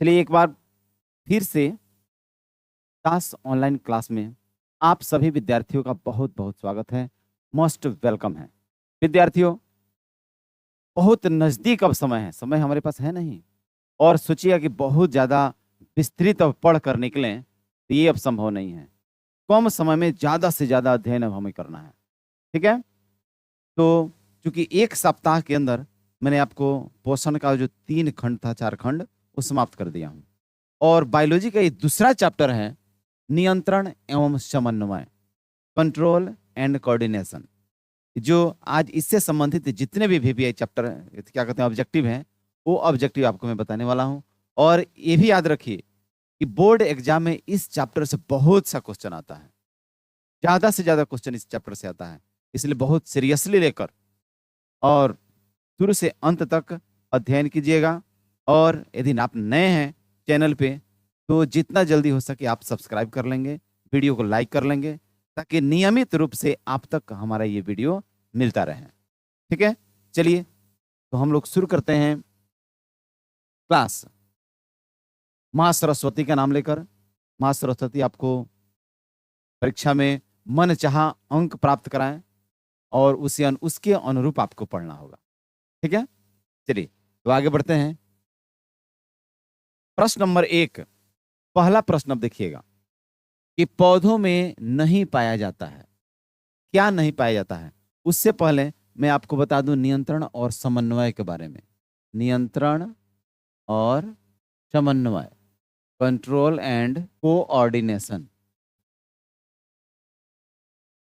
चलिए एक बार फिर से दास ऑनलाइन क्लास में आप सभी विद्यार्थियों का बहुत-बहुत स्वागत है। मोस्ट वेलकम है। विद्यार्थियों, बहुत नज़दीक अब समय है, समय हमारे पास है नहीं और सोचिएगा कि बहुत ज़्यादा विस्तृत अब पढ़ कर निकलें, तो ये अब संभव नहीं है। कम समय में ज़्यादा से ज़्यादा अध्ययन अब हमें करना है, ठीक है? तो चूँकि 1 सप्ताह के अंदर मैंने आपको पोषण का जो 3 खंड था, 4 खंड, वो समाप्त कर दिया हूँ और बायोलॉजी का ये दूसरा चैप्टर है नियंत्रण एवं समन्वय, कंट्रोल एंड कोऑर्डिनेशन। जो आज इससे संबंधित जितने भी वीपीआई चैप्टर हैं, क्या कहते हैं ऑब्जेक्टिव हैं, वो ऑब्जेक्टिव आपको मैं बताने वाला हूँ। और ये भी याद रखिए कि बोर्ड एग्जाम में इस चैप्टर से बहुत सा क्वेश्चन आता है, ज़्यादा से ज़्यादा क्वेश्चन इस चैप्टर से आता है, इसलिए बहुत सीरियसली लेकर और शुरू से अंत तक अध्ययन कीजिएगा। और यदि आप नए हैं चैनल पे, तो जितना जल्दी हो सके आप सब्सक्राइब कर लेंगे, वीडियो को लाइक कर लेंगे, ताकि नियमित रूप से आप तक हमारा ये वीडियो मिलता रहे। ठीक है? चलिए, तो हम लोग शुरू करते हैं क्लास। माँ सरस्वती का नाम लेकर। माँ सरस्वती आपको परीक्षा में मनचाहा अंक प्राप्त कराएँ और उसके अनुरूप आपको पढ़ना होगा। ठीक है? चलिए, तो आगे बढ़ते हैं। प्रश्न नंबर 1, पहला प्रश्न अब देखिएगा कि पौधों में नहीं पाया जाता है। क्या नहीं पाया जाता है? उससे पहले मैं आपको बता दूं नियंत्रण और समन्वय के बारे में। नियंत्रण और समन्वय, control and coordination.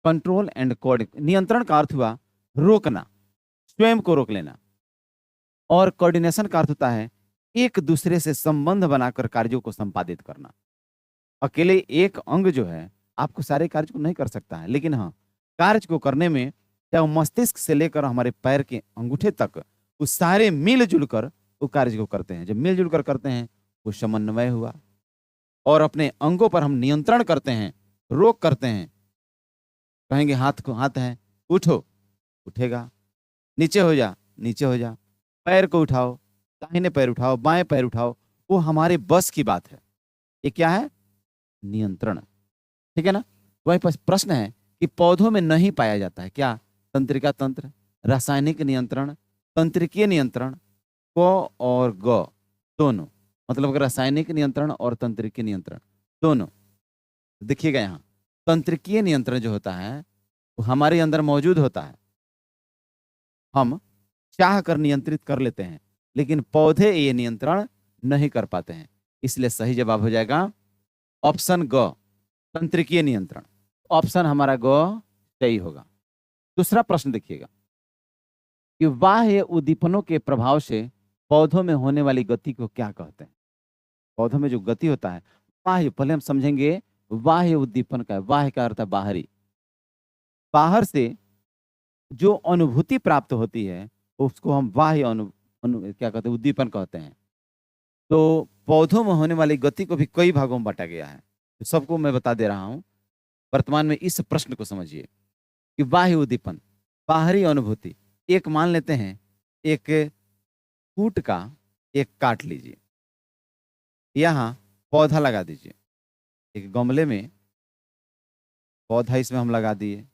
Control and coordination, नियंत्रण का अर्थ हुआ रोकना, स्वयं को रोक लेना। और कोऑर्डिनेशन का अर्थ होता है एक दूसरे से संबंध बनाकर कार्यों को संपादित करना। अकेले एक अंग जो है आपको सारे कार्य को नहीं कर सकता है, लेकिन हाँ, कार्य को करने में चाहे वो मस्तिष्क से लेकर हमारे पैर के अंगूठे तक, वो सारे मिलजुल कर वो कार्य को करते हैं। जब मिलजुल कर करते हैं, वो समन्वय हुआ। और अपने अंगों पर हम नियंत्रण करते हैं, रोक करते हैं। कहेंगे हाथ को हाथ है, उठो, उठेगा। नीचे हो जा, नीचे हो जा। पैर को उठाओ, दाहिने पैर उठाओ, बाएं पैर उठाओ, वो हमारे बस की बात है। ये क्या है? नियंत्रण। ठीक है ना? वही प्रश्न है कि पौधों में नहीं पाया जाता है क्या? तंत्रिका तंत्र, रासायनिक नियंत्रण, तंत्रिकीय नियंत्रण, क और ग दोनों, मतलब अगर रासायनिक नियंत्रण और तंत्रिकीय नियंत्रण दोनों। देखिएगा यहाँ, तंत्रिकीय नियंत्रण जो होता है वो हमारे अंदर मौजूद होता है, हम चाह कर नियंत्रित कर लेते हैं, लेकिन पौधे ये नियंत्रण नहीं कर पाते हैं। इसलिए सही जवाब हो जाएगा ऑप्शन ग, तंत्रिकीय नियंत्रण। ऑप्शन हमारा ग सही होगा। दूसरा प्रश्न देखिएगा कि बाह्य उद्दीपनों के प्रभाव से पौधों में होने वाली गति को क्या कहते हैं? पौधों में जो गति होता है, बाह्य, पहले हम समझेंगे बाह्य उद्दीपन का। बाह्य का अर्थ है बाहरी। बाहर से जो अनुभूति प्राप्त होती है, उसको हम बाह्य क्या कहते हैं, उद्दीपन कहते हैं। तो पौधों में होने वाली गति को भी कई भागों में बांटा गया है, तो सबको मैं बता दे रहा हूं। वर्तमान में इस प्रश्न को समझिए कि बाह्य उद्दीपन, बाहरी अनुभूति। एक मान लेते हैं, एक कूट का एक काट लीजिए, यहाँ पौधा लगा दीजिए। एक गमले में पौधा इसमें हम लगा दिए।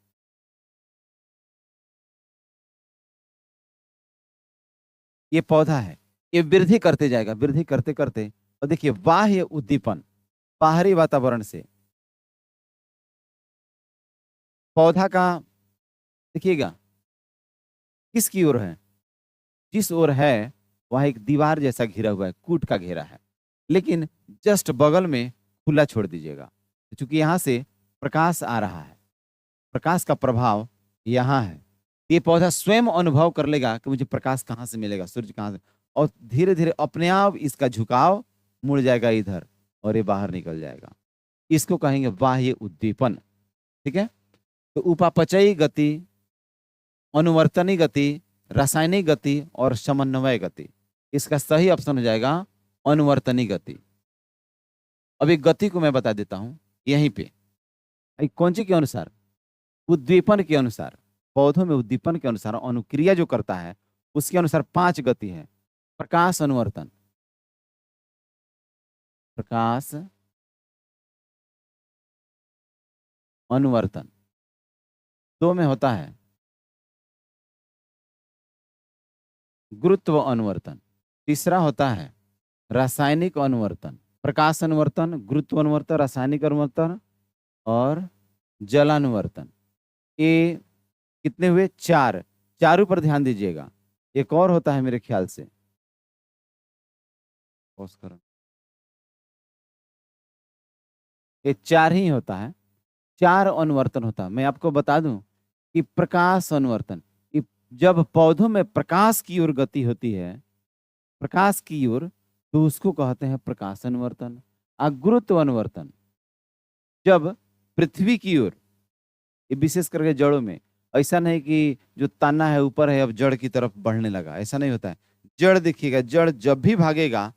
ये पौधा है, ये वृद्धि करते जाएगा, वृद्धि करते करते, और देखिए बाह्य उद्दीपन, बाहरी वातावरण से पौधा का, देखिएगा किसकी ओर है, जिस ओर है वह एक दीवार जैसा घिरा हुआ है, कूट का घेरा है, लेकिन जस्ट बगल में खुला छोड़ दीजिएगा। क्योंकि यहां से प्रकाश आ रहा है, प्रकाश का प्रभाव यहाँ है। ये पौधा स्वयं अनुभव कर लेगा कि मुझे प्रकाश कहाँ से मिलेगा, सूर्य कहाँ से, और धीरे धीरे अपने आप इसका झुकाव मुड़ जाएगा इधर और ये बाहर निकल जाएगा। इसको कहेंगे बाह्य उद्दीपन। ठीक है? तो उपापचयी गति, अनुवर्तनी गति, रासायनिक गति और समन्वय गति। इसका सही ऑप्शन हो जाएगा अनुवर्तनी गति। अब एक गति को मैं बता देता हूं यहीं पे, कौन सी के अनुसार, उद्दीपन के अनुसार। पौधों में उद्दीपन के अनुसार अनुक्रिया जो करता है उसके अनुसार 5 गति है। प्रकाश अनुवर्तन, प्रकाश अनुवर्तन। दो में होता है गुरुत्व अनुवर्तन। तीसरा होता है रासायनिक अनुवर्तन। प्रकाश अनुवर्तन, गुरुत्व अनुवर्तन, रासायनिक अनुवर्तन और जलानुवर्तन। ये कितने हुए? चार। चारों पर ध्यान दीजिएगा। एक और होता है मेरे ख्याल से, पॉज करो। ये चार ही होता है, चार अनुवर्तन होता है। मैं आपको बता दूं कि प्रकाश अनुवर्तन, ये जब पौधों में प्रकाश की ओर गति होती है, प्रकाश की ओर, तो उसको कहते हैं प्रकाश अनुवर्तन। और गुरुत्व अनुवर्तन जब पृथ्वी की ओर, ये विशेष करके जड़ों में, ऐसा नहीं कि जो तना है ऊपर है अब जड़ की तरफ बढ़ने लगा, ऐसा नहीं होता है। जड़ देखिएगा, जड़ जब भी भागेगा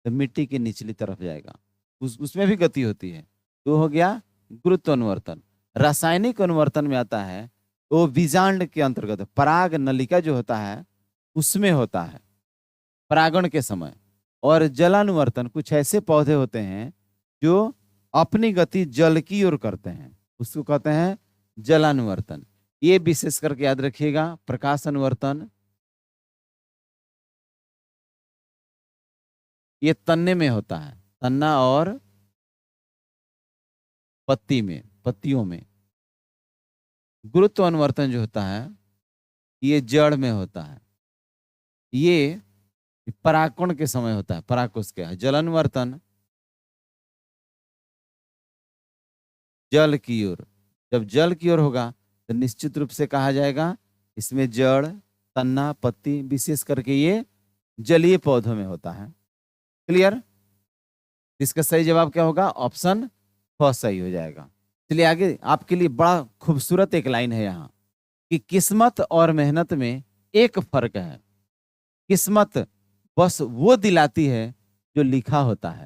तो मिट्टी की निचली तरफ जाएगा, उसमें भी गति होती है। तो हो गया गुरुत्व अनुवर्तन। रासायनिक अनुवर्तन में आता है, वो बीजांड के अंतर्गत पराग नलिका जो होता है उसमें होता है परागण के समय। और जलानुवर्तन, कुछ ऐसे पौधे होते हैं जो अपनी गति जल की ओर करते हैं, उसको कहते हैं जलानुवर्तन। ये विशेष करके याद रखिएगा। प्रकाश अनुवर्तन ये तन्ने में होता है, तन्ना और पत्ती में, पत्तियों में। गुरुत्व अनुवर्तन जो होता है ये जड़ में होता है, ये परागकण के समय होता है, परागकोश के है। जलानुवर्तन जल की ओर, जब जल की ओर होगा तो निश्चित रूप से कहा जाएगा इसमें जड़, तन्ना, पत्ती, विशेष करके ये जलीय पौधों में होता है। क्लियर? इसका सही जवाब क्या होगा? ऑप्शन फ सही हो जाएगा। चलिए आगे, आपके लिए बड़ा खूबसूरत एक लाइन है यहाँ कि किस्मत और मेहनत में एक फर्क है। किस्मत बस वो दिलाती है जो लिखा होता है।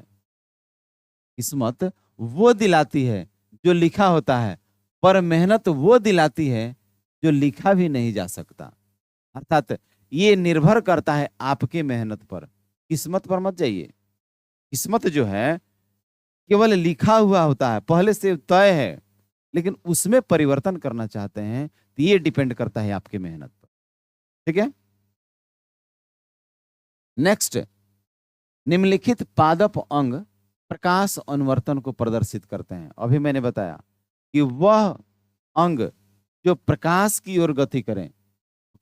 किस्मत वो दिलाती है जो लिखा होता है, पर मेहनत वो दिलाती है जो लिखा भी नहीं जा सकता। अर्थात ये निर्भर करता है आपके मेहनत पर, किस्मत पर मत जाइए। किस्मत जो है केवल लिखा हुआ होता है, पहले से तय है, लेकिन उसमें परिवर्तन करना चाहते हैं तो ये डिपेंड करता है आपकी मेहनत पर। ठीक है, नेक्स्ट, निम्नलिखित पादप अंग प्रकाश अनुवर्तन को प्रदर्शित करते हैं। अभी मैंने बताया कि वह अंग जो प्रकाश की ओर गति करें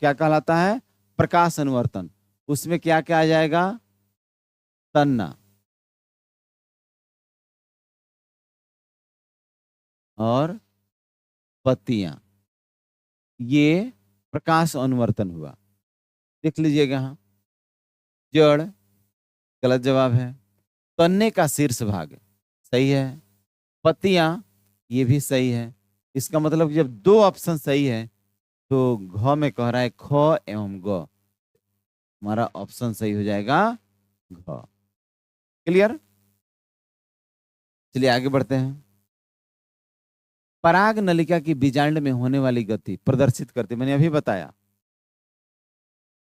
क्या कहलाता है? प्रकाश अनुवर्तन। उसमें क्या क्या आ जाएगा? तन्ना और पत्तियां, ये प्रकाश अनुवर्तन हुआ। देख लीजिएगा, हाँ, जड़ गलत जवाब है, तन्ने का शीर्ष भाग सही है, पत्तियां ये भी सही है। इसका मतलब जब दो ऑप्शन सही है तो घ में कह रहा है ख एवं ग, हमारा ऑप्शन सही हो जाएगा घ। क्लियर? चलिए आगे बढ़ते हैं। पराग नलिका की बीजांड में होने वाली गति प्रदर्शित करते, मैंने अभी बताया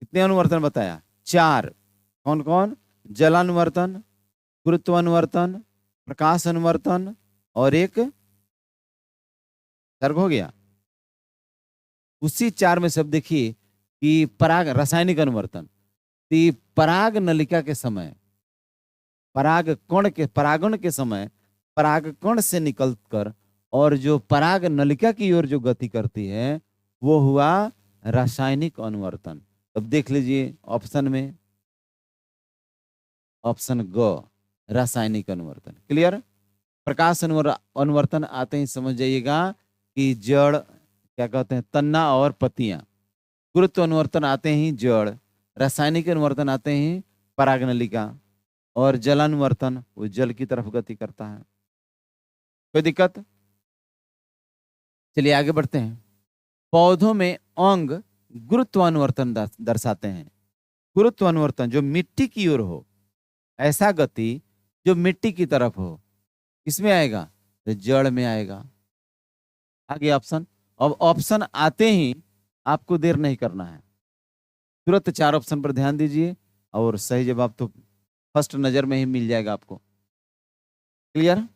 कितने अनुवर्तन बताया? चार। कौन कौन? जलानुवर्तन, गुरुत्वानुवर्तन, प्रकाश अनुवर्तन और एक सर्ग हो गया। उसी चार में सब देखिए कि पराग रासायनिक अनुवर्तन, पराग नलिका के समय, पराग कण के परागण के समय पराग कण से निकलकर और जो पराग नलिका की ओर जो गति करती है वो हुआ रासायनिक अनुवर्तन। अब देख लीजिए ऑप्शन में, ऑप्शन ग रासायनिक अनुवर्तन। क्लियर? प्रकाश अनुवर्तन आते ही समझ जाइएगा कि जड़ क्या कहते हैं, तन्ना और पत्तियां। गुरुत्व अनुवर्तन आते ही जड़, रासायनिक अनुवर्तन आते ही परागनलिका और जलानुवर्तन वो जल की तरफ गति करता है। कोई दिक्कत? चलिए आगे बढ़ते हैं। पौधों में अंग गुरुत्वानुवर्तन दर्शाते हैं। गुरुत्वानुवर्तन जो मिट्टी की ओर हो, ऐसा गति जो मिट्टी की तरफ हो, किसमें आएगा? तो जड़ में आएगा। आगे ऑप्शन, अब ऑप्शन आते ही आपको देर नहीं करना है, तुरंत चार ऑप्शन पर ध्यान दीजिए और सही जवाब तो फर्स्ट नजर में ही मिल जाएगा आपको। क्लियर?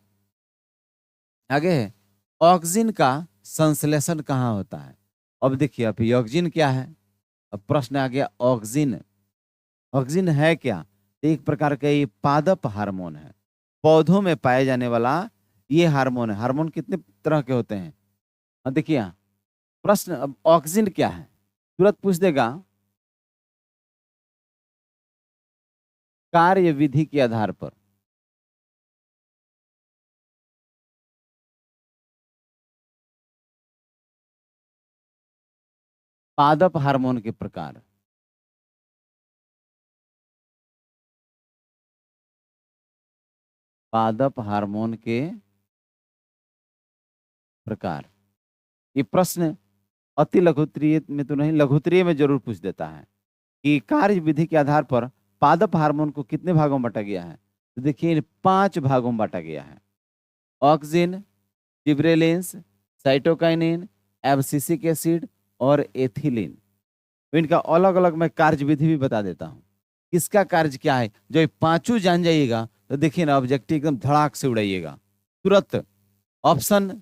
आगे है, ऑक्सिन का संश्लेषण कहाँ होता है? अब देखिए, अब ऑक्सिन क्या है? अब प्रश्न आ गया, ऑक्सिन। ऑक्सिन है क्या? एक प्रकार का ये पादप हार्मोन है, पौधों में पाए जाने वाला ये हार्मोन है। हार्मोन कितने तरह के होते हैं? देखिए यहाँ प्रश्न, अब ऑक्सिन क्या है तुरंत पूछ देगा। कार्य विधि के आधार पर पादप हार्मोन के प्रकार, पादप हार्मोन के प्रकार। ये प्रश्न अति लघुत्तरीय में तो नहीं, लघुत्तरीय में जरूर पूछ देता है कि कार्य विधि के आधार पर पादप हार्मोन को कितने भागों में बांटा गया है? तो देखिए, इन 5 भागों में बांटा गया है। Auxin, gibberellins, cytokinin, abscisic acid और एथिलीन। तो इनका अलग अलग मैं कार्य विधि भी बता देता हूँ। किसका कार्य क्या है, जो ये पांचों जान जाइएगा तो देखिए ना, ऑब्जेक्टिव एकदम धड़ाक से उड़ाइएगा तुरंत। ऑप्शन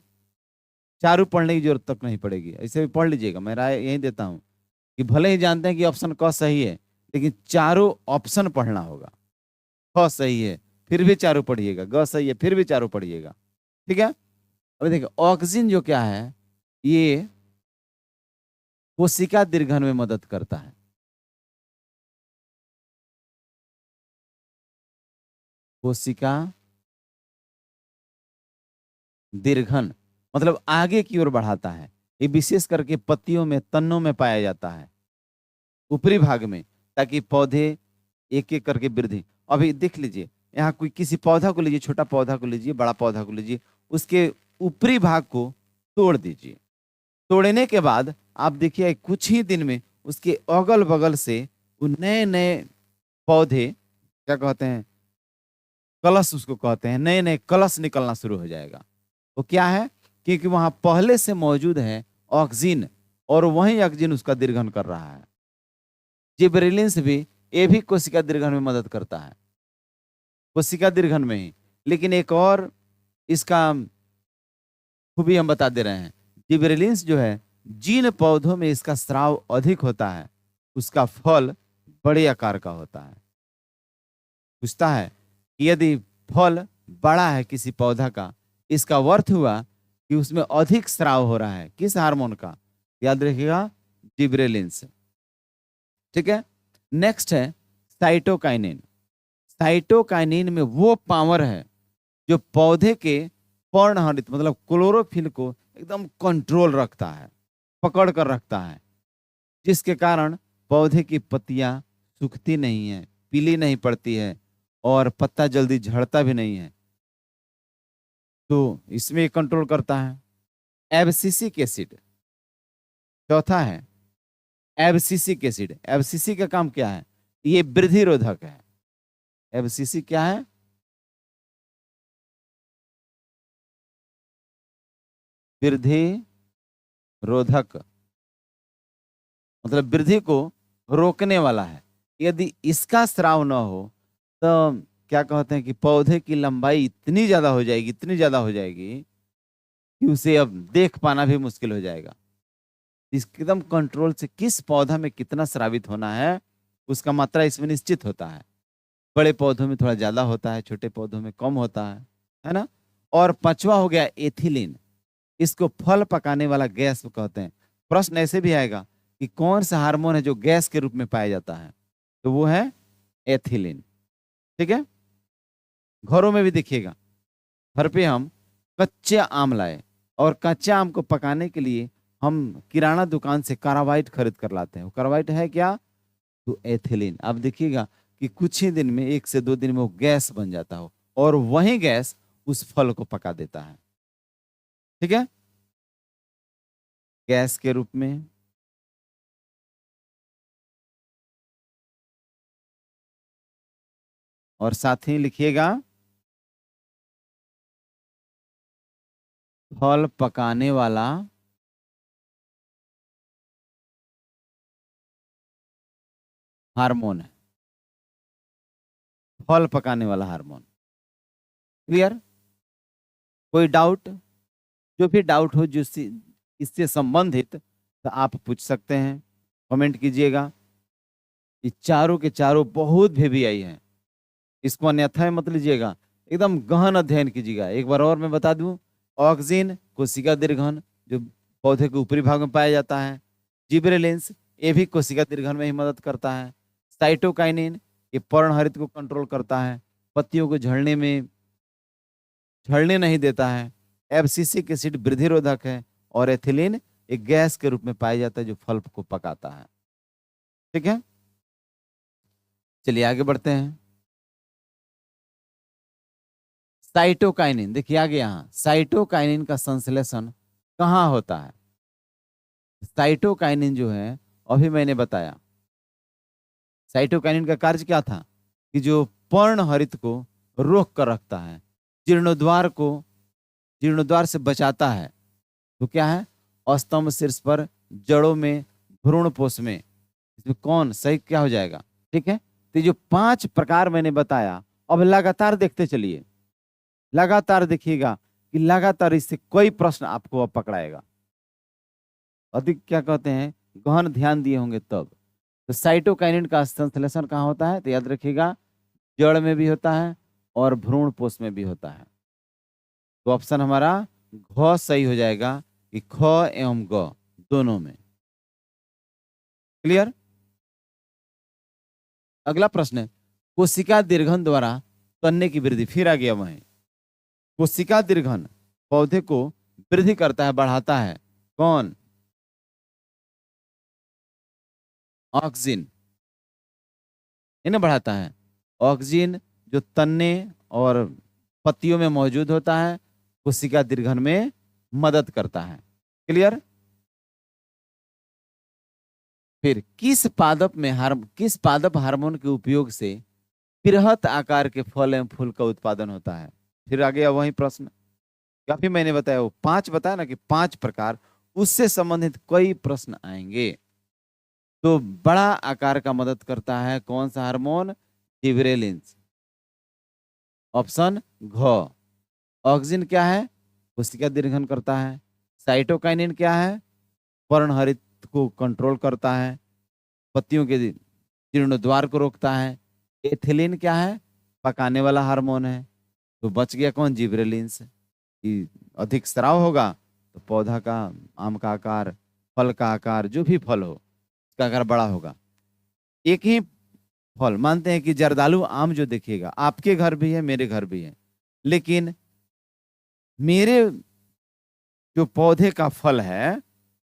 चारों पढ़ने की जरूरत तक नहीं पड़ेगी, ऐसे भी पढ़ लीजिएगा, मैं राय यही देता हूँ कि भले ही जानते हैं कि ऑप्शन क सही है, लेकिन चारों ऑप्शन पढ़ना होगा। ख सही है फिर भी चारों पढ़िएगा, ग सही है फिर भी चारों पढ़िएगा। ठीक है? अब देखिए, ऑक्सिन जो क्या है, ये कोशिका दीर्घन में मदद करता है। कोशिका दीर्घन मतलब आगे की ओर बढ़ाता है। ये विशेष करके पत्तियों में, तन्नों में पाया जाता है, ऊपरी भाग में, ताकि पौधे एक एक करके वृद्धि। अभी देख लीजिए, यहाँ कोई किसी पौधा को लीजिए, छोटा पौधा को लीजिए, बड़ा पौधा को लीजिए, उसके ऊपरी भाग को तोड़ दीजिए। तोड़ने के बाद आप देखिए कुछ ही दिन में उसके अगल बगल से वो नए नए पौधे, क्या कहते हैं, कलश उसको कहते हैं, नए नए कलश निकलना शुरू हो जाएगा। वो क्या है, क्योंकि वहां पहले से मौजूद है ऑक्सिन, और वही ऑक्सिन उसका दीर्घन कर रहा है। जिबरेलिन्स भी, ये भी कोशिका दीर्घन में मदद करता है, कोशिका दीर्घन में ही। लेकिन एक और इसका खूबी हम बता दे रहे हैं, जिबरेलिन्स जो है, जिन पौधों में इसका स्राव अधिक होता है उसका फल बड़े आकार का होता है। पूछता है कि यदि फल बड़ा है किसी पौधा का, इसका अर्थ हुआ कि उसमें अधिक स्राव हो रहा है, किस हार्मोन का? याद रखिएगा, जिब्रेलिन्स। ठीक है? नेक्स्ट है साइटोकाइनिन। साइटोकाइनिन में वो पावर है जो पौधे के पर्णहरित मतलब क्लोरोफिल को एकदम कंट्रोल रखता है, पकड़ कर रखता है, जिसके कारण पौधे की पत्तियां सूखती नहीं है, पीली नहीं पड़ती है, और पत्ता जल्दी झड़ता भी नहीं है। तो इसमें कंट्रोल करता है। एब्सिसिक एसिड चौथा है, एब्सिसिक एसिड। एब्सिसी का काम क्या है? ये वृद्धि रोधक है। एब्सिसी क्या है? वृद्धि रोधक, मतलब वृद्धि को रोकने वाला है। यदि इसका स्राव न हो तो क्या कहते हैं कि पौधे की लंबाई इतनी ज्यादा हो जाएगी, इतनी ज्यादा हो जाएगी कि उसे अब देख पाना भी मुश्किल हो जाएगा। एकदम कंट्रोल से किस पौधा में कितना स्रावित होना है उसका मात्रा इसमें निश्चित होता है। बड़े पौधों में थोड़ा ज्यादा होता है, छोटे पौधों में कम होता है ना? और पांचवा हो गया एथिलीन। इसको फल पकाने वाला गैस कहते हैं। प्रश्न ऐसे भी आएगा कि कौन सा हार्मोन है जो गैस के रूप में पाया जाता है? तो वो है एथिलीन। ठीक है? घरों में भी देखिएगा, घर पे हम कच्चे आम लाए, और कच्चे आम को पकाने के लिए हम किराना दुकान से कार्बाइड खरीद कर लाते हैं। वो कार्बाइड है क्या? तो एथिलीन। आप देखिएगा कि कुछ ही दिन में, 1 से 2 दिन में वो गैस बन जाता हो, और वही गैस उस फल को पका देता है। ठीक है? गैस के रूप में। और साथ ही लिखिएगा, फल पकाने वाला हार्मोन है, फल पकाने वाला हार्मोन। क्लियर? कोई डाउट, जो भी डाउट हो जिससे इससे संबंधित, तो आप पूछ सकते हैं, कमेंट कीजिएगा। ये चारों के चारों बहुत आई हैं, इसको अन्यथा मत लीजिएगा, एकदम गहन अध्ययन कीजिएगा। एक बार और मैं बता दूं, ऑक्सिन कोशिका दीर्घन जो पौधे के ऊपरी भाग में पाया जाता है, जिबरेलिंस ये भी कोशिका दीर्घन में ही मदद करता है, साइटोकाइनिन ये पर्णहरित को कंट्रोल करता है, पत्तियों को झड़ने नहीं देता है, एब्सिसिक एसिड वृद्धि रोधक है, और एथिलीन एक गैस के रूप में पाया जाता है जो फल को पकाता है। ठीक है, चलिए आगे बढ़ते हैं। साइटोकाइनिन देखिए आगे, यहाँ साइटोकाइनिन का संश्लेषण कहाँ होता है? साइटोकाइनिन जो है, अभी मैंने बताया, साइटोकाइनिन का कार्य क्या था कि जो पर्णहरित को रोक कर रखता है, जीर्णोद्वार से बचाता है। तो क्या है, स्तंभ शीर्ष पर, जड़ों में, भ्रूणपोष में, इसमें कौन सही क्या हो जाएगा? ठीक है, तो जो 5 प्रकार मैंने बताया, अब लगातार देखते चलिए, लगातार देखिएगा कि लगातार इससे कोई प्रश्न आपको अब पकड़ाएगा। अधिक क्या कहते हैं, गहन ध्यान दिए होंगे तब। तो साइटोकाइनिन का संश्लेषण कहाँ होता है? तो याद रखिएगा, जड़ में भी होता है और भ्रूणपोष में भी होता है। तो ऑप्शन हमारा घ सही हो जाएगा कि ख एवं ग दोनों में। क्लियर? अगला प्रश्न है, कोशिका दीर्घन द्वारा तन्ने की वृद्धि। फिर आ गया वहीं, कोशिका दीर्घन पौधे को वृद्धि करता है, बढ़ाता है। कौन? ऑक्सिन इन्हें बढ़ाता है। ऑक्सिन जो तन्ने और पत्तियों में मौजूद होता है, कोशिका दीर्घन में मदद करता है। क्लियर? फिर किस पादप हार्मोन के उपयोग से बृहत आकार के फल एवं फूल का उत्पादन होता है? फिर आ गया वही प्रश्न, काफी मैंने बताया, वो 5 बताया ना कि 5 प्रकार, उससे संबंधित कई प्रश्न आएंगे। तो बड़ा आकार का मदद करता है कौन सा हार्मोन? जिबरेलिंस। ऑप्शन घ। ऑक्सिन क्या है? कोशिका दीर्घन करता है। साइटोकाइनिन क्या है? पर्णहरित को कंट्रोल करता है, पत्तियों के जीर्णोद्वार को रोकता है। एथिलीन क्या है? पकाने वाला हार्मोन है। तो बच गया कौन? जिबरेलिंस। कि अधिक स्राव होगा तो पौधा का, आम का आकार, फल का आकार, जो भी फल हो उसका आकार बड़ा होगा। एक ही फल मानते हैं कि जर्दालू आम जो देखिएगा, आपके घर भी है, मेरे घर भी है, लेकिन मेरे जो पौधे का फल है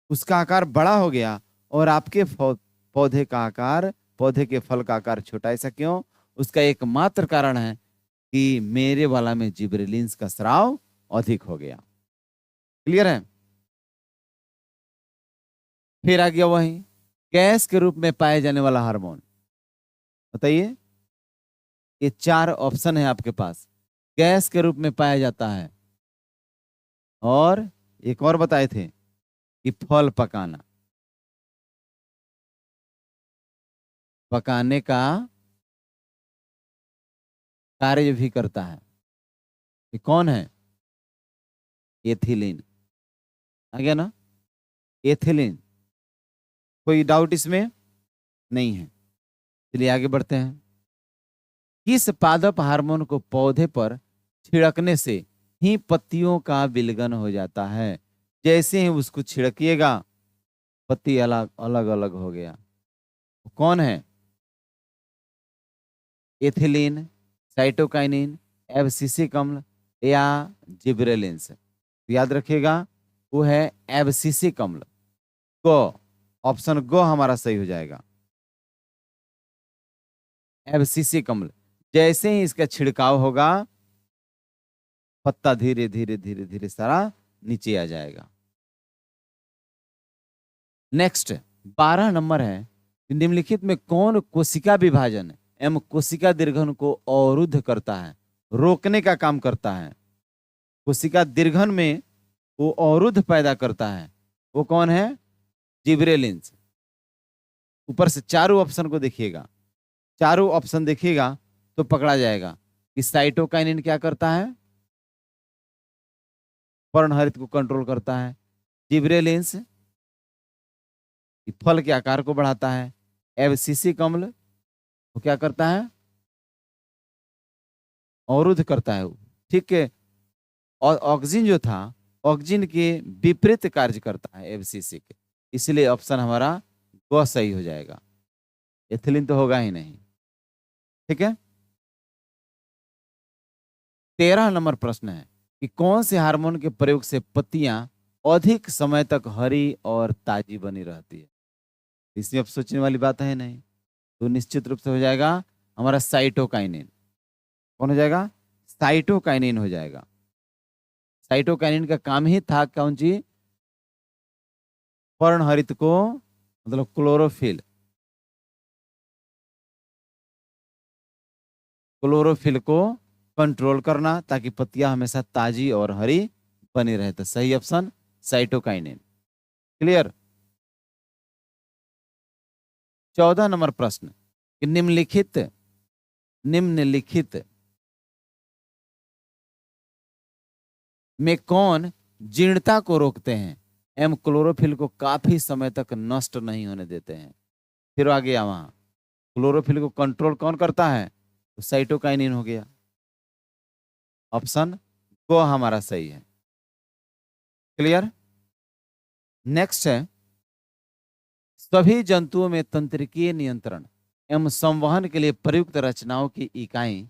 उसका आकार बड़ा हो गया और आपके पौधे का आकार, पौधे के फल का आकार छोटा। ऐसा क्यों? उसका एकमात्र कारण है कि मेरे वाला में जिबरेलिंस का स्राव अधिक हो गया। क्लियर है? फिर आ गया वही गैस के रूप में पाए जाने वाला हार्मोन, बताइए। ये 4 ऑप्शन है आपके पास, गैस के रूप में पाया जाता है, और एक और बताए थे कि फल पकाने का कार्य भी करता है। ये कौन है? एथिलीन। आ गया ना, एथिलीन। कोई डाउट इसमें नहीं है? चलिए आगे बढ़ते हैं। किस पादप हार्मोन को पौधे पर छिड़कने से ही पत्तियों का विलगन हो जाता है? जैसे ही उसको छिड़किएगा पत्ती अलग अलग अलग हो गया। कौन है? एथिलीन, साइटोकाइनिन, एब्सिसिक अम्ल या जिबरेलिंस? याद रखिएगा, वो है एब्सिसिक अम्ल। गो, ऑप्शन गो हमारा सही हो जाएगा, एब्सिसिक अम्ल। जैसे ही इसका छिड़काव होगा पत्ता धीरे धीरे धीरे धीरे सारा नीचे आ जाएगा। नेक्स्ट 12 नंबर है, निम्नलिखित में कौन कोशिका विभाजन एवं कोशिका दीर्घन को अवरुद्ध करता है, रोकने का काम करता है? कोशिका दीर्घन में वो अवरुद्ध पैदा करता है, वो कौन है? जिबरेलिंस। ऊपर से चारों ऑप्शन को देखिएगा, चारों ऑप्शन देखिएगा तो पकड़ा जाएगा कि साइटोकाइनिन क्या करता है? पर्णहरित को कंट्रोल करता है। जिब्रेलिन्स फल के आकार को बढ़ाता है। एब्सिसिक अम्ल वो क्या करता है, अवरुद्ध करता है वो, ठीक है। और ऑक्सिन जो था, ऑक्सिन के विपरीत कार्य करता है एब्सिसिक, इसलिए ऑप्शन हमारा ग सही हो जाएगा। एथिलीन तो होगा ही नहीं, ठीक है। 13 नंबर प्रश्न है कि कौन से हार्मोन के प्रयोग से पत्तियां अधिक समय तक हरी और ताजी बनी रहती है। इसमें अब सोचने वाली बात है नहीं, तो निश्चित रूप से हो जाएगा हमारा साइटोकाइनिन। कौन हो जाएगा, साइटोकाइनिन हो जाएगा। साइटोकाइनिन का काम ही था कौन जी, पर्णहरित को मतलब क्लोरोफिल, क्लोरोफिल को कंट्रोल करना ताकि पत्तियां हमेशा ताजी और हरी बनी रहे। तो सही ऑप्शन साइटोकाइनिन। क्लियर। 14 नंबर प्रश्न कि निम्नलिखित में कौन जीर्णता को रोकते हैं एवं क्लोरोफिल को काफी समय तक नष्ट नहीं होने देते हैं। फिर आ गया वहां, क्लोरोफिल को कंट्रोल कौन करता है, तो साइटोकाइनिन हो गया। ऑप्शन को हमारा सही है। क्लियर। नेक्स्ट है, सभी जंतुओं में तंत्रिकीय नियंत्रण एवं संवहन के लिए प्रयुक्त रचनाओं की इकाई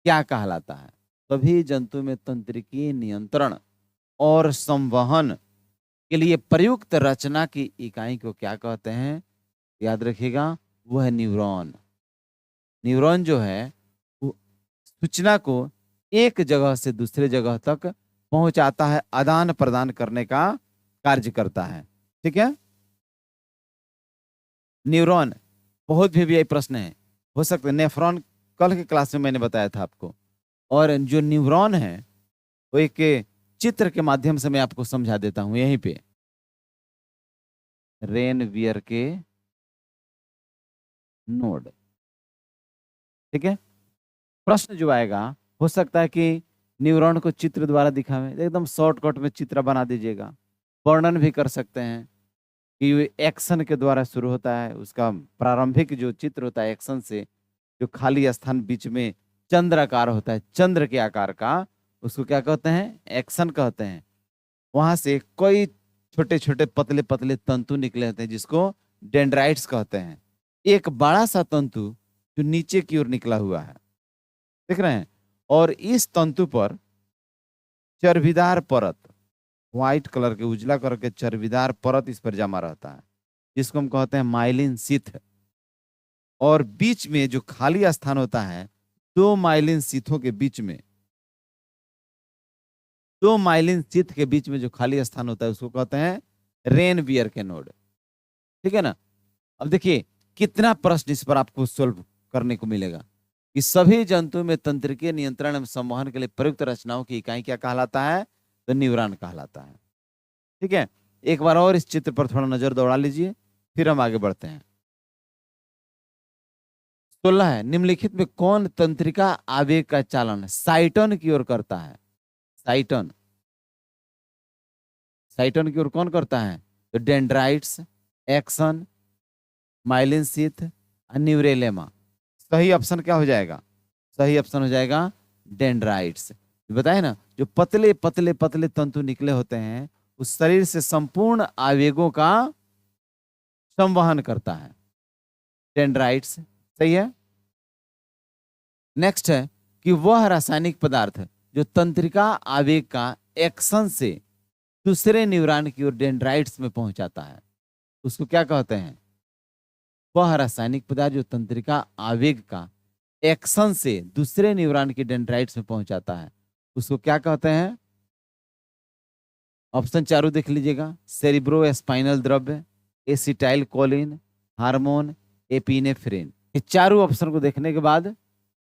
क्या कहलाता है। सभी जंतुओं में तंत्रिकीय नियंत्रण और संवहन के लिए प्रयुक्त रचना की इकाई को क्या कहते हैं, याद रखिएगा वह है न्यूरॉन। न्यूरॉन जो है वो सूचना को एक जगह से दूसरे जगह तक पहुंचाता है, आदान प्रदान करने का कार्य करता है, ठीक है। न्यूरॉन बहुत भी यही प्रश्न है, हो सकता है नेफ्रॉन कल के क्लास में मैंने बताया था आपको। और जो न्यूरॉन है वो एक चित्र के माध्यम से मैं आपको समझा देता हूं यहीं पे। रेनवियर के नोड, ठीक है। प्रश्न जो आएगा हो सकता है कि न्यूरॉन को चित्र द्वारा दिखावे, एकदम शॉर्टकट में चित्र बना दीजिएगा। वर्णन भी कर सकते हैं कि ये एक्शन के द्वारा शुरू होता है, उसका प्रारंभिक जो चित्र होता है एक्शन से, जो खाली स्थान बीच में चंद्राकार होता है, चंद्र के आकार का, उसको क्या कहते हैं, एक्शन कहते हैं। वहां से कई छोटे छोटे पतले पतले तंतु निकले होते हैं जिसको डेंड्राइट्स कहते हैं। एक बड़ा सा तंतु जो नीचे की ओर निकला हुआ है, देख रहे हैं, और इस तंतु पर चर्बीदार परत, व्हाइट कलर के उजला करके चर्बीदार परत इस पर जमा रहता है जिसको हम कहते हैं माइलिन सीथ। और बीच में जो खाली स्थान होता है, दो माइलिन सीथों के बीच में, दो माइलिन सीथ के बीच में जो खाली स्थान होता है उसको कहते हैं रेनवियर के नोड, ठीक है ना। अब देखिए कितना प्रश्न इस पर आपको सोल्व करने को मिलेगा कि सभी जंतुओं में तंत्रिकीय नियंत्रण एवं संवहन के लिए प्रयुक्त रचनाओं की इकाई क्या कहलाता है, तो न्यूरॉन कहलाता है, ठीक है। एक बार और इस चित्र पर थोड़ा नजर दौड़ा लीजिए, फिर हम आगे बढ़ते हैं। 16 है, निम्नलिखित में कौन तंत्रिका आवेग का चालन साइटन की ओर करता है। साइटन, साइटन की ओर कौन करता है, तो डेंड्राइट्स, एक्सन, माइलिन शीथ, न्यूरेलेमा। सही ऑप्शन क्या हो जाएगा, सही ऑप्शन हो जाएगा डेंड्राइट्स। बताए ना, जो पतले पतले पतले तंतु निकले होते हैं उस शरीर से संपूर्ण आवेगों का संवहन करता है, डेंड्राइट्स, सही है। नेक्स्ट है कि वह रासायनिक पदार्थ जो तंत्रिका आवेग का एक्शन से दूसरे न्यूरॉन की ओर डेंड्राइट्स में पहुंचाता है उसको क्या कहते हैं। वह रासायनिक पदार्थ जो तंत्रिका आवेग का एक्शन से दूसरे न्यूरॉन की डेंड्राइट्स में पहुंचाता है उसको क्या कहते हैं। ऑप्शन चारों देख लीजिएगा, सेरिब्रो स्पाइनल द्रव्य, एसिटाइल कोलिन, हार्मोन, एपिनेफ्रिन। ये चारों ऑप्शन को देखने के बाद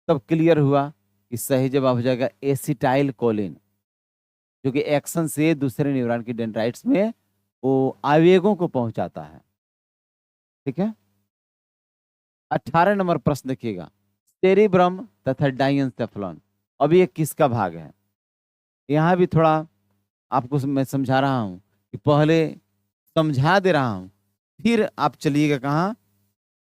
तब क्लियर हुआ कि सही जवाब हो जाएगा एसिटाइल कोलिन, जो कि एक्शन से दूसरे न्यूरॉन की डेंड्राइट्स में वो आवेगों को पहुंचाता है, ठीक है। 18 नंबर प्रश्न देखिएगा, सेरिब्रम तथा डाइएन्सेफलन, अब ये किसका भाग है। यहां भी थोड़ा आपको मैं समझा रहा हूं कि पहले समझा दे रहा हूं, फिर आप चलिएगा कहाँ,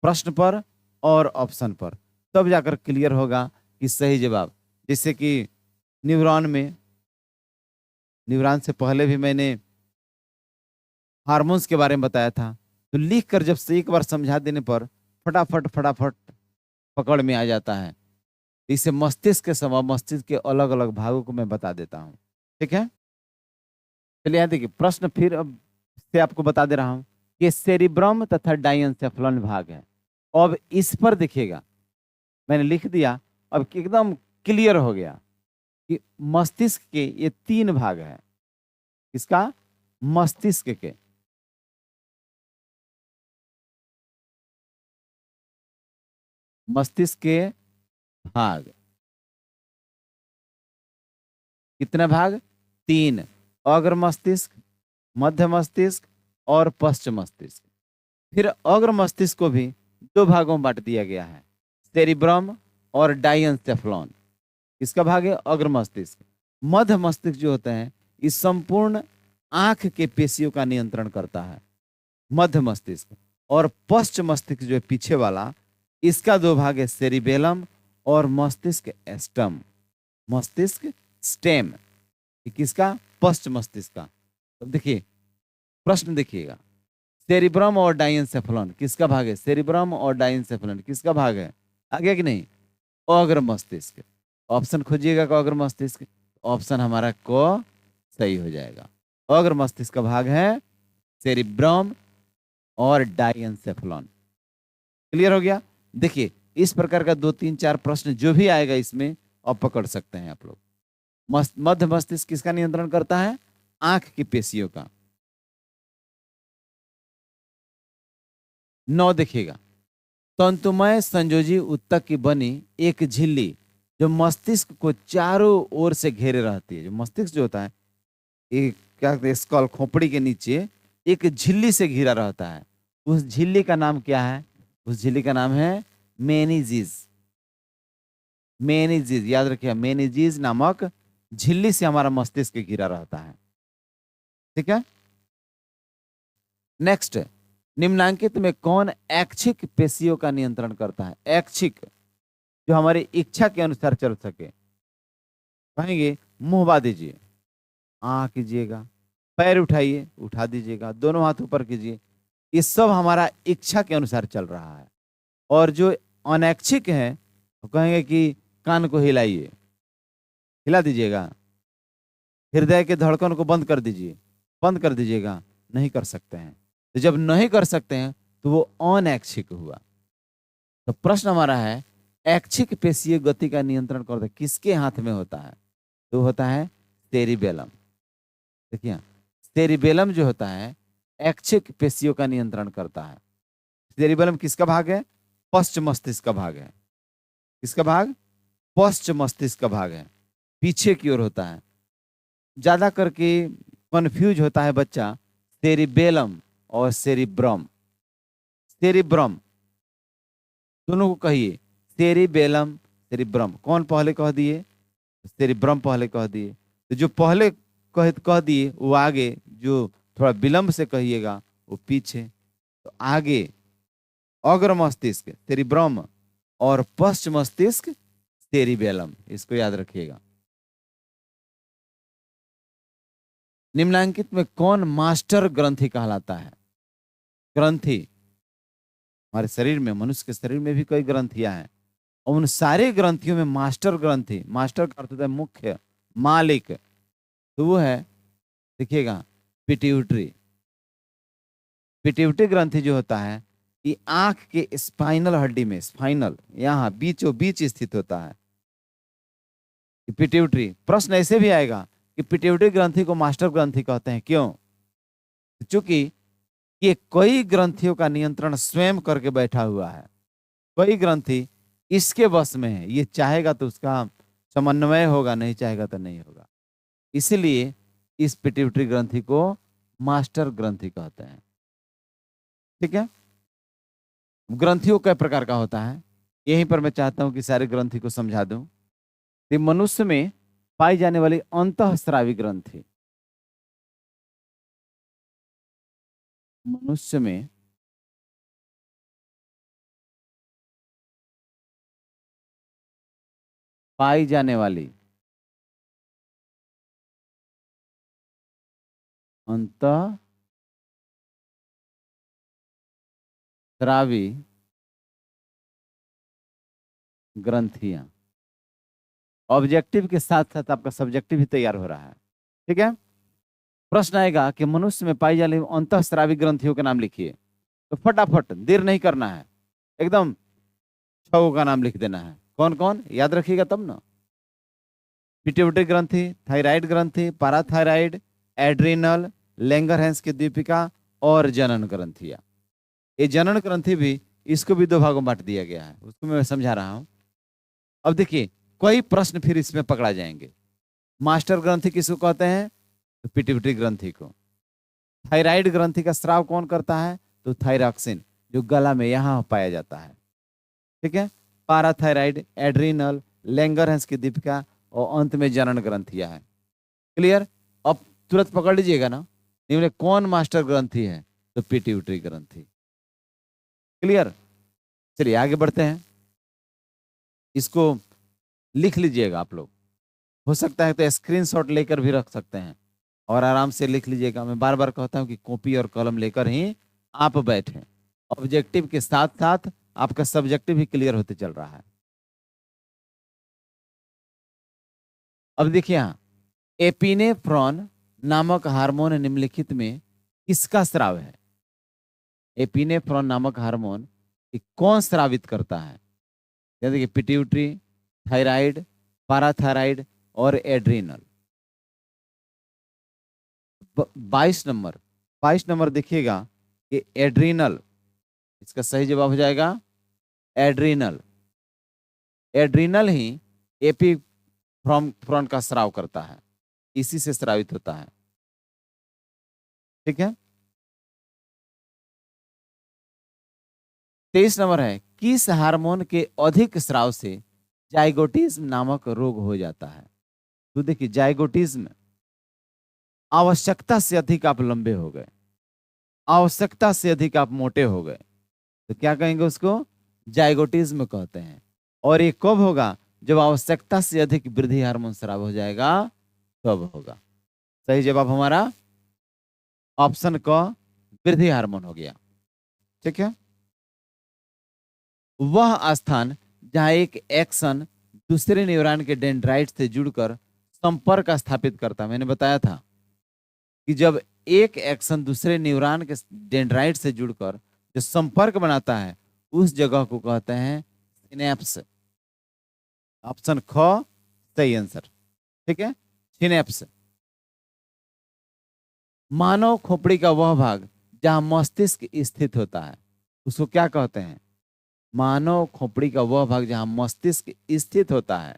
प्रश्न पर और ऑप्शन पर, तब जाकर क्लियर होगा कि सही जवाब। जैसे कि न्यूरॉन में, न्यूरॉन से पहले भी मैंने हार्मोन्स के बारे में बताया था। तो लिख कर जब से एक बार समझा देने पर फटाफट फटाफट पकड़ में आ जाता है। इसे मस्तिष्क के समय मस्तिष्क के अलग अलग भागों को मैं बता देता हूँ। ठीक है, चलिए यहाँ देखिए प्रश्न फिर अब से आपको बता दे रहा हूँ। ये सेरिब्रम तथा डाइंसेफलन भाग है। अब इस पर देखिएगा, मैंने लिख दिया, अब एकदम क्लियर हो गया कि मस्तिष्क के ये तीन भाग हैं। इसका मस्तिष्क के, मस्तिष्क के भाग कितने भाग, तीन। अग्र मस्तिष्क, मध्य मस्तिष्क और पश्चिम मस्तिष्क। फिर अग्र मस्तिष्क को भी दो भागों में बांट दिया गया है, सेरिब्रम और डाइंसेफलन। इसका भाग है अग्र मस्तिष्क। मध्य मस्तिष्क जो होता है इस संपूर्ण आंख के पेशियों का नियंत्रण करता है, मध्य मस्तिष्क। और पश्चिम मस्तिष्क जो है पीछे वाला, इसका दो भाग है, सेरिबेलम और मस्तिष्क एस्टम, मस्तिष्क स्टेम। किसका, पश्चिम मस्तिष्क का। अब देखिए प्रश्न देखिएगा, सेरिब्रम और डाइंसेफलन किसका भाग है, सेरिब्रम और डाइंसेफलन किसका भाग है, आ गया कि नहीं, अग्र मस्तिष्क। ऑप्शन खोजिएगा को अग्र मस्तिष्क, ऑप्शन हमारा को सही हो जाएगा। अग्र मस्तिष्क का भाग है सेरिब्रम और डाइंसेफलन। क्लियर हो गया। देखिए इस प्रकार का 2 3 4 प्रश्न जो भी आएगा इसमें आप पकड़ सकते हैं आप लोग। मध्य मस्तिष्क किसका नियंत्रण करता है, आंख की पेशियों का। 9 देखिएगा, तंतुमय संयोजी उत्तक की बनी एक झिल्ली जो मस्तिष्क को चारों ओर से घेरे रहती है। जो मस्तिष्क जो होता है, एक क्या कहते हैं, स्कल, खोपड़ी के नीचे एक झिल्ली से घिरा रहता है। उस झिल्ली का नाम क्या है, उस झिल्ली का नाम है मेनिजीज। मेनिजीज याद रखिए, मेनिजीज नामक झिल्ली से हमारा मस्तिष्क घिरा रहता है। ठीक है, नेक्स्ट, निम्नांकित में कौन ऐच्छिक पेशियों का नियंत्रण करता है, ऐच्छिक जो हमारी इच्छा के अनुसार चल सके। कहेंगे मुंह बा दीजिए, आ कीजिएगा, पैर उठाइए, उठा दीजिएगा, दोनों हाथ ऊपर कीजिए, ये सब हमारा इच्छा के अनुसार चल रहा है। और जो अनैच्छिक है तो कहेंगे कि कान को हिलाइए, हिला दीजिएगा, हृदय के धड़कन को बंद कर दीजिए, बंद कर दीजिएगा, नहीं कर सकते हैं। तो जब नहीं कर सकते हैं तो वो अनैच्छिक हुआ। तो प्रश्न हमारा है, ऐच्छिक पेशीय गति का नियंत्रण करता किसके हाथ में होता है, तो होता है सेरिबेलम। देखिए सेरिबेलम जो होता है ऐच्छिक पेशियों का नियंत्रण करता है। सेरिबेलम किसका भाग है, पश्चिम मस्तिष्क का भाग है। किसका भाग, पश्चिम मस्तिष्क का भाग है, पीछे की ओर होता है। ज्यादा करके कंफ्यूज होता है बच्चा सेरिबेलम और सेरिब्रम। सेरिब्रम दोनों को कहिए, सेरिबेलम सेरिब्रम, कौन पहले कह दिए, सेरिब्रम पहले कह दिए। तो जो पहले कह दिए वो आगे, जो थोड़ा विलंब से कहिएगा वो पीछे। तो आगे अग्र मस्तिष्क सेरिब्रम और पश्चिम मस्तिष्क सेरिबेलम, इसको याद रखिएगा। निम्नांकित में कौन मास्टर ग्रंथि कहलाता है, ग्रंथि हमारे शरीर में, मनुष्य के शरीर में भी कई ग्रंथियां हैं, और उन सारे ग्रंथियों में मास्टर ग्रंथि, मास्टर का अर्थ होता है मुख्य, मालिक, तो वो है देखिएगा पिट्यूटरी। पिट्यूटरी ग्रंथि जो होता है ये आंख के स्पाइनल हड्डी में, स्पाइनल यहाँ बीचों बीच स्थित होता है पिट्यूटरी। प्रश्न ऐसे भी आएगा कि पिट्यूटरी ग्रंथि को मास्टर ग्रंथि कहते हैं, क्यों, क्योंकि ये कई ग्रंथियों का नियंत्रण स्वयं करके बैठा हुआ है। कई ग्रंथि इसके वश में है, ये चाहेगा तो उसका समन्वय होगा, नहीं चाहेगा तो नहीं होगा। इसलिए इस पिट्यूटरी ग्रंथि को मास्टर ग्रंथि कहते हैं। ठीक है, ग्रंथियों कई प्रकार का होता है, यहीं पर मैं चाहता हूं कि सारे ग्रंथि को समझा दूं। मनुष्य में पाई जाने वाली अंतःस्रावी ग्रंथि, मनुष्य में पाई जाने वाली अंतःस्रावी ग्रंथियां। ऑब्जेक्टिव के साथ साथ आपका सब्जेक्टिव भी तैयार हो रहा है। ठीक है। प्रश्न आएगा कि मनुष्य में पाई जाने वाली अंतःस्रावी ग्रंथियों के नाम लिखिए। तो फटाफट देर नहीं करना है, एकदम छह का नाम लिख देना है। कौन कौन याद रखिएगा तब ना। पिट्यूटरी ग्रंथि, थायराइड ग्रंथि, पाराथायराइड, एड्रिनल, लैंगरहैंस की दीपिका और जनन ग्रंथियां। ये जनन ग्रंथि भी, इसको भी दो भागों में बांट दिया गया है, उसको मैं समझा रहा हूं। अब देखिए कई प्रश्न फिर इसमें पकड़ा जाएंगे। मास्टर ग्रंथि किसको कहते हैं? तो पिट्यूटरी ग्रंथि को। थायराइड ग्रंथि का स्राव कौन करता है? तो थायरॉक्सिन, जो गला में यहां पाया जाता है। ठीक है। पाराथायराइड, एड्रिनल, लैंगरहैंस की दीपिका और अंत में जनन ग्रंथियां है। क्लियर? अब तुरंत पकड़ लीजिएगा ना, निम्न कौन मास्टर ग्रंथि है? तो पिट्यूटरी ग्रंथि। क्लियर? चलिए आगे बढ़ते हैं। इसको लिख लीजिएगा आप लोग, हो सकता है तो स्क्रीनशॉट लेकर भी रख सकते हैं और आराम से लिख लीजिएगा। मैं बार बार कहता हूं कि कॉपी और कलम लेकर ही आप बैठें। ऑब्जेक्टिव के साथ साथ आपका सब्जेक्टिव भी क्लियर होते चल रहा है। अब देखिए यहां, एपिनेफ्रॉन नामक हार्मोन निम्नलिखित में किसका स्राव है? एपिनेफ्रॉन नामक हार्मोन कौन स्रावित करता है? जैसे कि पिट्यूटरी, थायराइड, पाराथायराइड और एड्रिनल। 22 नंबर, 22 नंबर देखिएगा कि एड्रिनल, इसका सही जवाब हो जाएगा एड्रिनल। एड्रिनल ही एपिफ्रॉन का स्राव करता है, इसी से स्रावित होता है। ठीक है। 23 नंबर है, किस हार्मोन के अधिक स्राव से जाइगोटिज्म नामक रोग हो जाता है? तो देखिए जाइगोटिज्म, आवश्यकता से अधिक आप लंबे हो गए, आवश्यकता से अधिक आप मोटे हो गए, तो क्या कहेंगे उसको? जाइगोटिज्म कहते हैं। और ये कब होगा? जब आवश्यकता से अधिक वृद्धि हार्मोन स्राव हो जाएगा, तब होगा। सही जवाब हमारा ऑप्शन क, वृद्धि हार्मोन हो गया। ठीक है। वह स्थान जहां एक एक्सन दूसरे न्यूरॉन के डेंड्राइट से जुड़कर संपर्क स्थापित करता, मैंने बताया था कि जब एक एक्सन दूसरे न्यूरॉन के डेंड्राइट से जुड़कर जो संपर्क बनाता है, उस जगह को कहते हैं सिनेप्स। ऑप्शन ख सही आंसर। ठीक है, सिनेप्स। मानव खोपड़ी का वह भाग जहां मस्तिष्क स्थित होता है, उसको क्या कहते हैं? मानव खोपड़ी का वह भाग जहां मस्तिष्क स्थित होता है,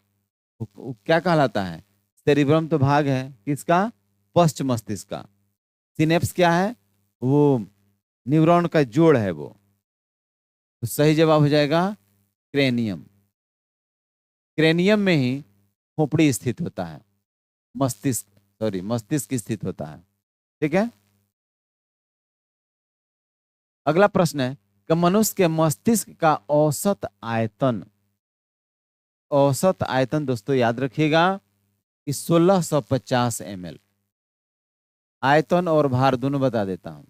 वो क्या कहलाता है? सेरिब्रम तो भाग है किसका? पश्च मस्तिष्क का। सिनेप्स क्या है? वो न्यूरॉन का जोड़ है वो। तो सही जवाब हो जाएगा क्रेनियम। क्रेनियम में ही खोपड़ी स्थित होता है, मस्तिष्क, सॉरी मस्तिष्क स्थित होता है। ठीक है। अगला प्रश्न है कि मनुष्य के मस्तिष्क का औसत आयतन दोस्तों याद रखिएगा कि 1650 ml। आयतन और भार दोनों बता देता हूं।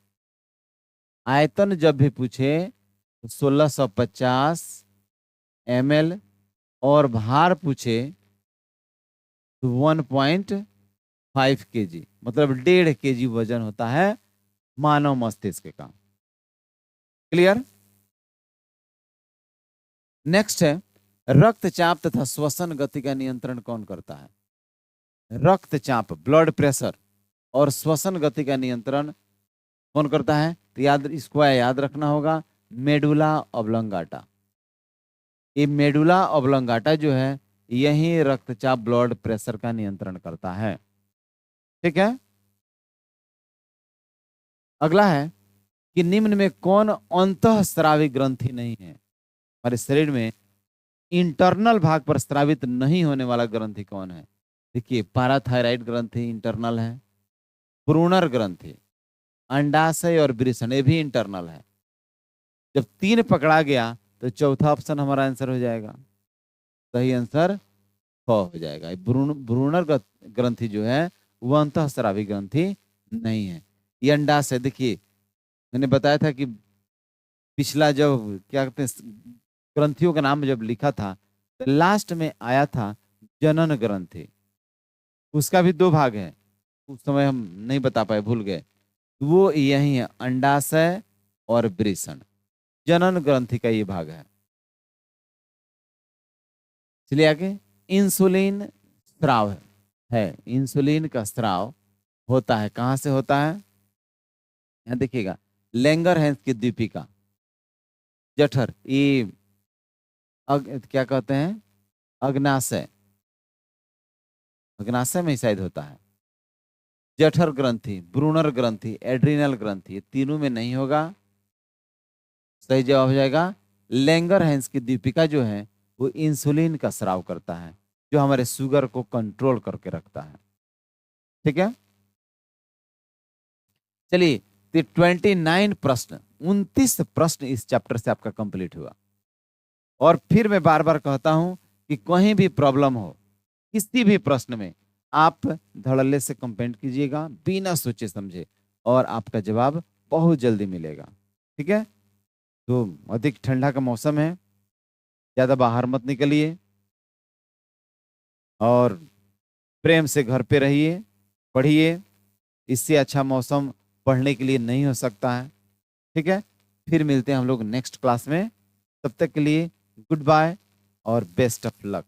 आयतन जब भी पूछे तो 1650 ml, और भार पूछे तो 1.5 kg, मतलब 1.5 kg वजन होता है मानव मस्तिष्क का। क्लियर? नेक्स्ट है, रक्तचाप तथा श्वसन गति का नियंत्रण कौन करता है? रक्तचाप, ब्लड प्रेशर, और श्वसन गति का नियंत्रण कौन करता है? तो इसको याद रखना होगा, मेडुला ऑब्लंगाटा। ये मेडुला ऑब्लंगाटा जो है, यही रक्तचाप, ब्लड प्रेशर का नियंत्रण करता है। ठीक है। अगला है कि निम्न में कौन अंतःस्रावी ग्रंथि नहीं है? हमारे शरीर में इंटरनल भाग पर स्रावित नहीं होने वाला ग्रंथि कौन है? देखिए पाराथायराइड ग्रंथि इंटरनल है, ब्रूनर ग्रंथि, अंडाशय और वृषण ये भी इंटरनल है। जब 3 पकड़ा गया तो चौथा ऑप्शन हमारा आंसर हो जाएगा। सही आंसर ख हो जाएगा। भ्रूणर ग्रंथि जो है वह अंतःस्रावी ग्रंथि नहीं है। ये अंडाशय, देखिए मैंने बताया था कि पिछला जब क्या कहते हैं ग्रंथियों का नाम जब लिखा था तो लास्ट में आया था जनन ग्रंथि। उसका भी 2 भाग है, उस समय हम नहीं बता पाए, भूल गए। वो यही है, अंडाशय और वृषण। जनन ग्रंथि का ये भाग है। चलिए आगे। इंसुलिन स्राव है। इंसुलिन का स्राव होता है, कहां से होता है? यहां देखिएगा, लैंगरहैंस की दीपिका, जठर, ये क्या कहते हैं, अग्नाशय, अग्नाशय में शायद होता है। जठर ग्रंथि, ब्रूनर ग्रंथि, एड्रिनल ग्रंथि, ये तीनों में नहीं होगा। सही जवाब हो जाएगा लैंगरहैंस की दीपिका जो है वो इंसुलिन का स्राव करता है, जो हमारे शुगर को कंट्रोल करके रखता है। ठीक है, चलिए। तो 29 प्रश्न, 29 प्रश्न इस चैप्टर से आपका कंप्लीट हुआ। और फिर मैं बार बार कहता हूं कि कहीं भी प्रॉब्लम हो किसी भी प्रश्न में, आप धड़ल्ले से कमेंट कीजिएगा बिना सोचे समझे, और आपका जवाब बहुत जल्दी मिलेगा। ठीक है, तो अधिक ठंडा का मौसम है, ज्यादा बाहर मत निकलिए और प्रेम से घर पे रहिए, पढ़िए। इससे अच्छा मौसम पढ़ने के लिए नहीं हो सकता है। ठीक है, फिर मिलते हैं हम लोग नेक्स्ट क्लास में। तब तक के लिए गुड बाय और बेस्ट ऑफ लक।